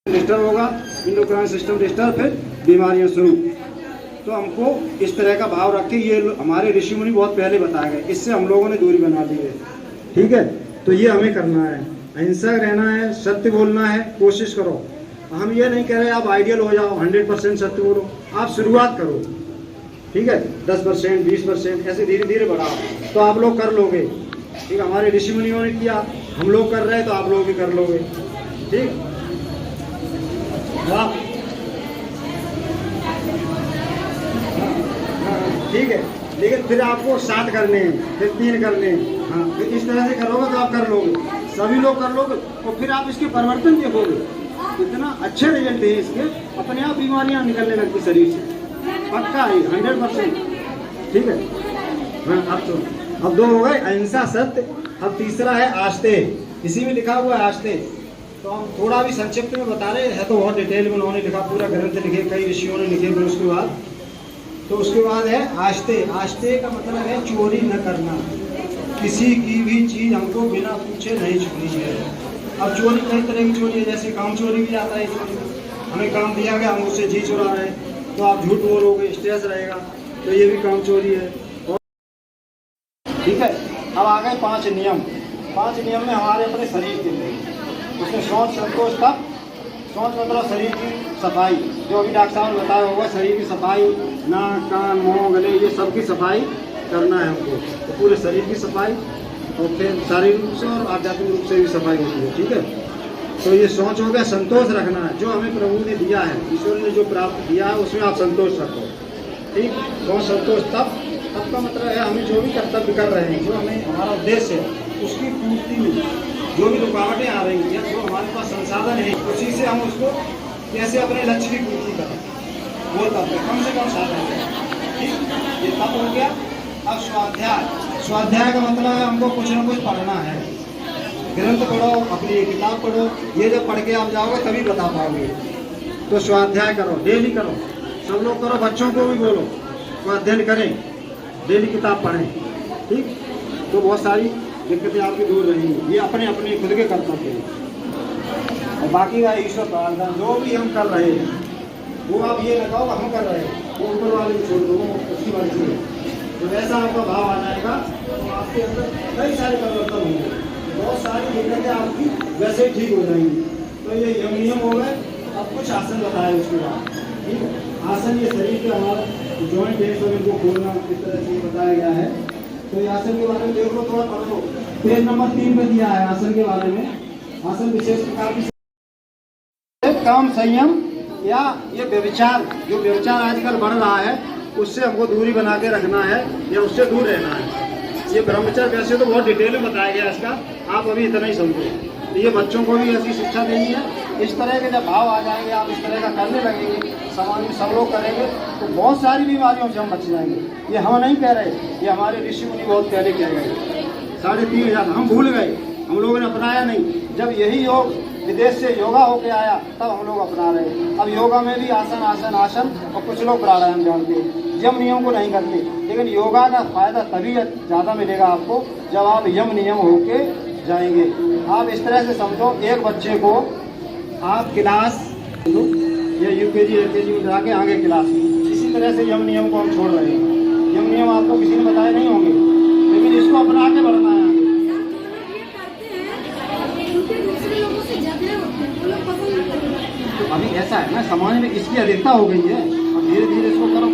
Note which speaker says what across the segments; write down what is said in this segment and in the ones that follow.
Speaker 1: Disturb होगा, endocrine system disturb, फिर बीमारियां शुरू। तो हमको इस तरह का भाव रख के, ये हमारे ऋषि मुनि बहुत पहले बताए गए, इससे हम लोगों ने दूरी बना ली है। ठीक है, तो ये हमें करना है, अहिंसक रहना है, सत्य बोलना है, कोशिश करो। हम ये नहीं कह रहे आप आइडियल हो जाओ, 100% सत्य बोलो, आप शुरुआत करो। ठीक है, 10%, 20% ऐसे धीरे धीरे बढ़ाओ, तो आप लोग कर लोगे। ठीक, हमारे ऋषि मुनियों ने किया, हम लोग कर रहे हैं, तो आप लोग भी कर लोगे। ठीक, वाह, ठीक है। लेकिन फिर आपको 7 करने हैं, फिर 3 करने हैं। हाँ, फिर इस तरह से करोगे तो आप कर लोगे, सभी लोग कर लोगे, और फिर आप इसके परिवर्तन देखोगे, इतना अच्छे रिजल्ट है इसके, अपने आप बीमारियां निकलने लगती शरीर से, पक्का है, 100%। ठीक है, हाँ, अब 2 हो गए, अहिंसा, सत्य। अब तीसरा है आस्ते, इसी में लिखा हुआ है आस्ते। तो हम थोड़ा भी संक्षिप्त में बता रहे हैं, तो बहुत डिटेल में उन्होंने लिखा, पूरा ग्रंथ लिखे, कई ऋषियों ने लिखे। फिर उसके बाद है आस्ते। आस्ते का मतलब है चोरी न करना, किसी की भी चीज हमको बिना पूछे नहीं छूनी चाहिए। अब चोरी कई तरह की चोरी है, जैसे काम चोरी भी आता है। चोरी हमें काम दिया गया, हम उससे चीज चुरा रहे हैं, तो आप झूठ बोलोगे, स्ट्रेस रहेगा, तो ये भी काम चोरी है। ठीक है, अब आ गए 5 नियम। 5 नियम में हमारे अपने शरीर के लिए, उसमें शौच, संतोष, तप। शौच मतलब शरीर की सफाई, जो अभी डॉक्टर साहब ने बताया होगा, शरीर की सफाई, नाक, कान, मुंह, गले, ये सब की सफाई करना है हमको। तो पूरे शरीर की सफाई, और फिर शारीरिक रूप से और आध्यात्मिक रूप से भी सफाई होती है। ठीक है, तो ये शौच हो गया। संतोष रखना है, जो हमें प्रभु ने दिया है, ईश्वर ने जो प्राप्त दिया है, उसमें आप संतोष रखो। ठीक, तो संतोष। तप का मतलब है हमें जो भी कर्तव्य कर रहे हैं, जो हमें हमारा उद्देश्य है, उसकी पूर्ति में जो भी रुकावटें आ रही हैं, जो हमारे पास संसाधन है, उसी से हम उसको कैसे अपने लक्ष्य की पूर्ति करें, वो तप है, कम से कम साधन है। ठीक, ये तप हो गया। अब स्वाध्याय। स्वाध्याय का मतलब है हमको कुछ न कुछ पढ़ना है, ग्रंथ पढ़ो, अपनी किताब पढ़ो। ये जब पढ़ के आप जाओगे तभी बता पाओगे। तो स्वाध्याय करो, डेली करो, सब लोग करो, बच्चों को भी बोलो स्वाध्याय करें, डेली किताब पढ़ें। ठीक, तो बहुत सारी दिक्कतें आपकी दूर रहेंगी। ये अपने अपने खुद के कर्तव्य हैं, और बाकी का ईश्वर प्रार्थना। जो भी हम कर रहे हैं वो आप ये न कहो हम कर रहे हैं, वो ऊपर वाले को छोड़ दो, उसकी बात है। तो वैसा आपका भाव आ जाएगा, तो आपके अंदर कई सारे परिवर्तन होंगे, बहुत सारी दिक्कतें आपकी वैसे ही ठीक हो जाएंगी। तो ये यम नियम हो गए। अब कुछ आसन बताए उसके बाद। ठीक है, आसन ये शरीर के हमारा जॉइंट है, तो इनको खोलना किस तरह से बताया गया है। तो ये आसन के बारे में देख लो, थोड़ा पढ़ लो। पेज नंबर 3 में दिया है आसन के बारे में। आसन विशेष प्रकार की काम, संयम, या ये व्यभिचार, जो व्यभिचार आजकल बढ़ रहा है, उससे हमको दूरी बना के रखना है, या उससे दूर रहना है। ये ब्रह्मचर्य वैसे तो बहुत डिटेल में बताया गया इसका, आप अभी इतना ही समझो। तो ये बच्चों को भी ऐसी शिक्षा देनी है। इस तरह के जब भाव आ जाएंगे, आप इस तरह का करने लगेंगे, समाज में सब लोग करेंगे, तो बहुत सारी बीमारियों से हम बच जाएंगे। ये हम नहीं कह रहे, ये हमारे ऋषि मुनि बहुत पहले कह गए। 3,500 हम भूल गए, हम लोगों ने अपनाया नहीं। जब यही योग विदेश से योगा होके आया, तब हम लोग अपना रहे। अब योगा में भी आसन आसन आसन, और कुछ लोग प्राणायाम जानते हैं, यम नियम को नहीं करते। लेकिन योगा का फायदा तभी ज़्यादा मिलेगा आपको जब आप यम नियम होके जाएंगे। आप इस तरह से समझो, एक बच्चे को आप क्लास या यूकेजी एलकेजी में जाके आगे क्लास में, इसी तरह से यम नियम को हम छोड़ रहे हैं। यम नियम आपको किसी ने बताए नहीं होंगे, लेकिन इसको अपना के बढ़ना है। तो अभी ऐसा है ना, समाज में इसकी अधिकता हो गई है, अब धीरे धीरे इसको करो।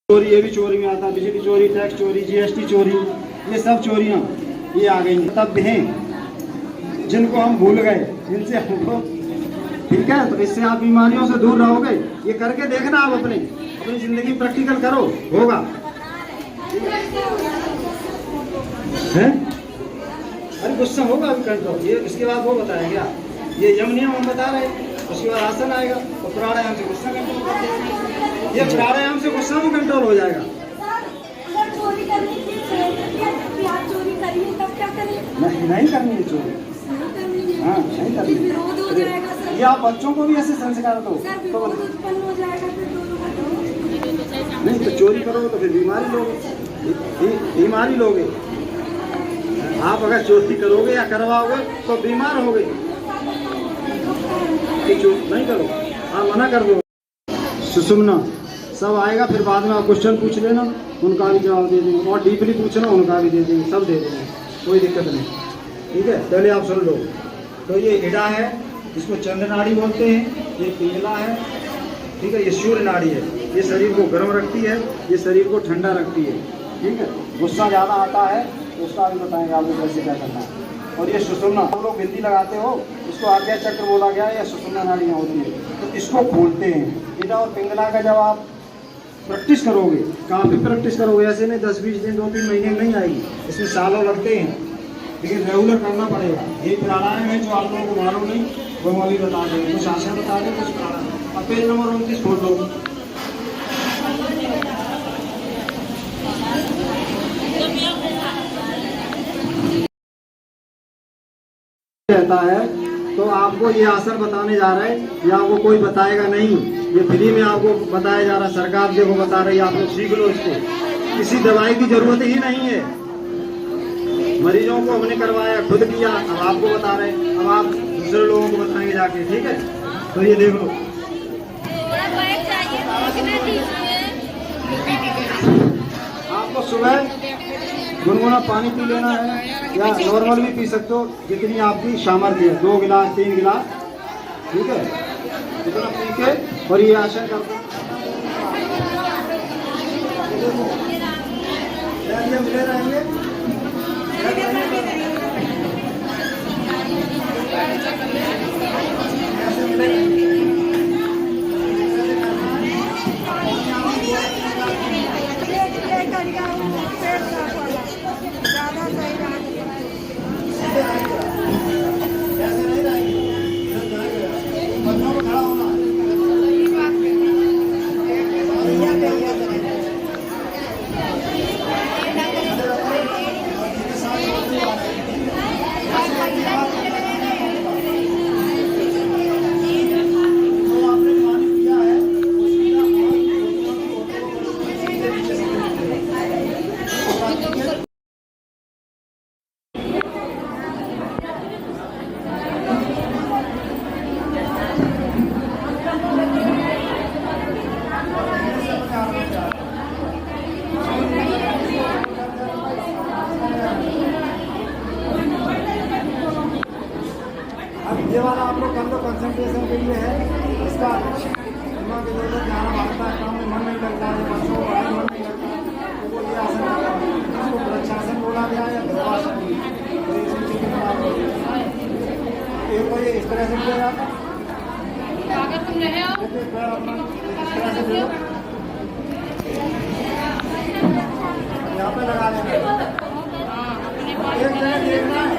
Speaker 1: चोरी, ये भी चोरी में आता है, बिजली चोरी, टैक्स चोरी, जीएसटी चोरी, ये सब चोरियाँ ये आ गई तब हैं, जिनको हम भूल गए, जिनसे हमको। ठीक है, तो इससे आप बीमारियों से दूर रहोगे। ये करके देखना, आप अपनी जिंदगी प्रैक्टिकल करो, होगा। है, अरे गुस्सा होगा अभी कंट्रोल। ये इसके बाद वो बताया गया, ये यम नियम हम बता रहे, उसके बाद आसन आएगा, और प्राणायाम से गुस्सा कंट्रोल करते। ये प्राणायाम से गुस्सा भी कंट्रोल हो जाएगा। नहीं करनी है चोरी, हाँ नहीं करनी। ये आप बच्चों को भी ऐसे संस्कार दो, तो नहीं तो चोरी करोगे तो फिर बीमारी लोगे। आप अगर चोरी करोगे या करवाओगे तो बीमार होगे। कि चूज नहीं करो, हाँ मना कर दो। सुषुम्ना सब आएगा, फिर बाद में आप क्वेश्चन पूछ लेना, उनका भी जवाब दे देंगे, और डीपली पूछना उनका भी दे देंगे, सब दे देंगे, कोई दिक्कत नहीं। ठीक है, पहले आप सुन लो। तो ये इडा है, इसको चंद्र नाड़ी बोलते हैं, ये पिंगला है, ठीक है, ये सूर्य नाड़ी है, ये शरीर को गर्म रखती है, ये शरीर को ठंडा रखती है। ठीक है, गुस्सा ज़्यादा आता है तो उसका भी बताएंगे आपको कैसे क्या करना है। और ये सुषुम्ना, आप लोग बिंदी लगाते हो, इसको आज्ञा चक्र बोला गया है, या सुषुम्ना नाड़ियाँ होती है, तो इसको खोलते हैं। इडा और पिंगला का जब आप प्रैक्टिस करोगे, कहाँ पे प्रैक्टिस करोगे, ऐसे नहीं 10-20 दिन 2-3 महीने में नहीं आएगी, इसमें सालों लगते हैं, लेकिन रेगुलर करना पड़ेगा। ये प्राणायाम है जो आप लोगों को मालूम नहीं, वो हम अभी बता देंगे, कुछ आसन बता दें, कुछ प्राणायाम। अब पेज नंबर 29 खोल लो। रहता है तो आपको ये आसन बताने जा रहे हैं, या आपको कोई बताएगा नहीं, ये फ्री में आपको बताया जा रहा है, सरकार देखो बता रही है, आप लोग सीख लो इसको, किसी दवाई की जरूरत ही नहीं है। मरीजों को हमने करवाया, खुद किया, अब आपको बता रहे हैं, अब आप दूसरे लोगों को बताएंगे जाके। ठीक है, तो ये देख लो, आपको सुबह गुनगुना पानी पी लेना है, या नॉर्मल भी पी सकते हो, जितनी आपकी सामर्थ्य है, 2 गिलास 3 गिलास, ठीक है, इतना पी के और ये आसन करते मिले रहेंगे। ये वाला आप लोग कर लो, कंसंट्रेशन के लिए है, इसका दिमाग इधर उधर जाना भागता है, काम में मन नहीं लगता है, बच्चों को पढ़ाई मन नहीं लगता, तो वो ये आसन करता है, इसको वृक्षासन बोला गया है, ध्रुवासन। तो इसमें चित्र बना लो, एक को ये इस तरह से किया जाता है, इस तरह से दे, यहाँ पे लगा लेना, एक जगह देखना है,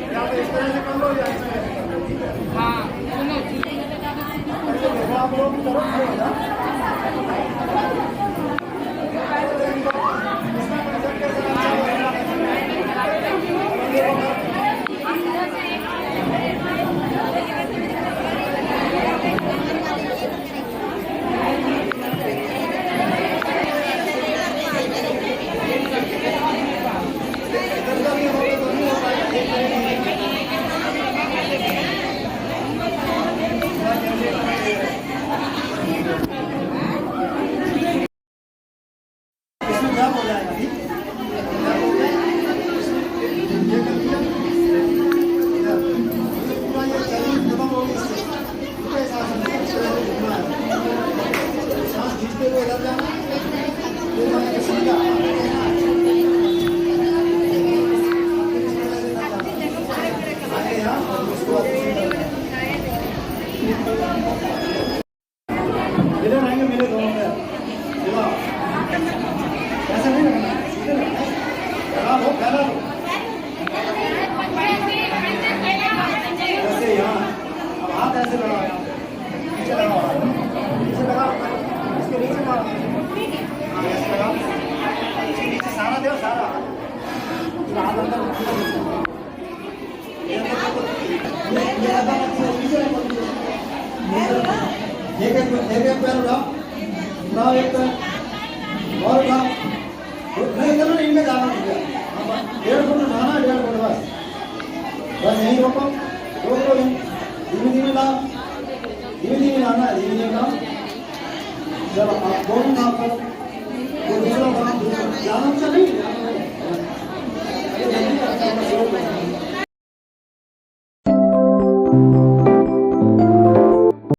Speaker 1: या तो इस तरह से कर लो, या इस तरह से कर लो। ठीक है, हाँ सुनो, आप लोग की तरफ से हो जाए। एक पैर उठाओ, एक पैर और उठाओ, नहीं करना, इनमें जाना नहीं, 1.5 फुट उठाना, 1.5 फुट बस, यहीं रोको। रोको नहीं, धीमे धीमे लाओ, धीमे धीमे लाना है, धीमे धीमे लाओ। चलो आप दोनों नाप करो।